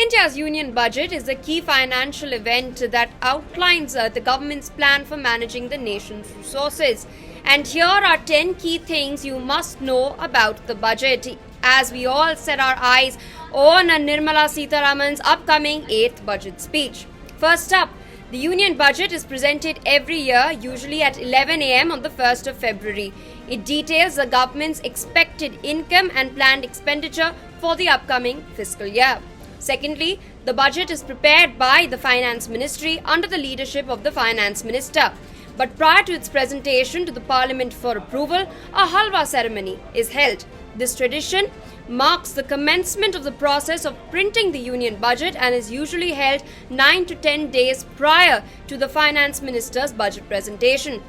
India's Union Budget is a key financial event that outlines the government's plan for managing the nation's resources. And here are 10 key things you must know about the budget as we all set our eyes on Nirmala Sitharaman's upcoming 8th budget speech. First up, the Union Budget is presented every year, usually at 11 a.m. on the 1st of February. It details the government's expected income and planned expenditure for the upcoming fiscal year. Secondly, the budget is prepared by the Finance Ministry under the leadership of the Finance Minister. But prior to its presentation to the Parliament for approval, a halwa ceremony is held. This tradition marks the commencement of the process of printing the Union Budget and is usually held 9 to 10 days prior to the Finance Minister's budget presentation.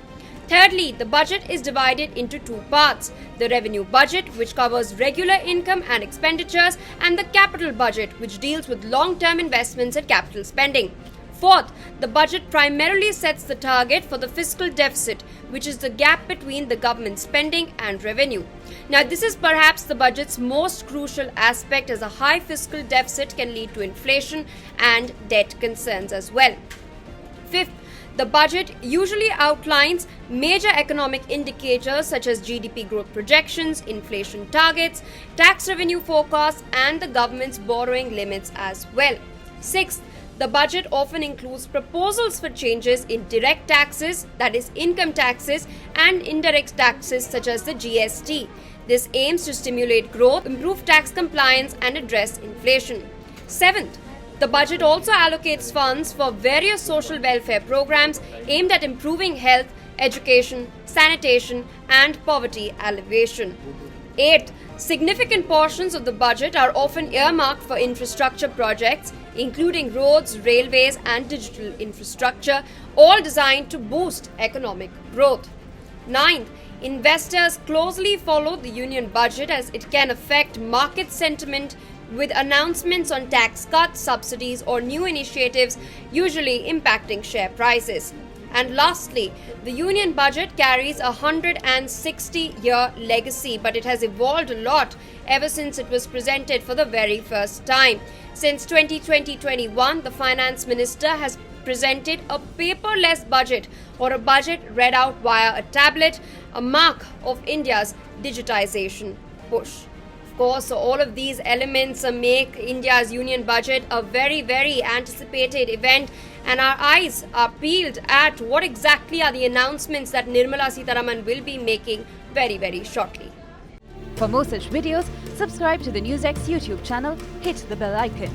Thirdly, the budget is divided into two parts: the revenue budget, which covers regular income and expenditures, and the capital budget, which deals with long-term investments and capital spending. Fourth, the budget primarily sets the target for the fiscal deficit, which is the gap between the government spending and revenue. Now, this is perhaps the budget's most crucial aspect, as a high fiscal deficit can lead to inflation and debt concerns as well. Fifth, the budget usually outlines major economic indicators such as GDP growth projections, inflation targets, tax revenue forecasts, and the government's borrowing limits as well. Sixth, the budget often includes proposals for changes in direct taxes, that is, income taxes, and indirect taxes such as the GST. This aims to stimulate growth, improve tax compliance, and address inflation. Seventh, the budget also allocates funds for various social welfare programs aimed at improving health, education, sanitation, and poverty alleviation. Eighth, significant portions of the budget are often earmarked for infrastructure projects, including roads, railways, and digital infrastructure, all designed to boost economic growth. Ninth, investors closely follow the Union Budget as it can affect market sentiment with announcements on tax cuts, subsidies, or new initiatives, usually impacting share prices. And lastly, the Union Budget carries a 160-year legacy, but it has evolved a lot ever since it was presented for the very first time. Since 2020-21, the Finance Minister has presented a paperless budget, or a budget read out via a tablet, a mark of India's digitization push. Of course, all of these elements make India's Union Budget a very, very anticipated event, and our eyes are peeled at what exactly are the announcements that Nirmala Sitharaman will be making very, very shortly. For more such videos, subscribe to the NewsX YouTube channel, hit the bell icon.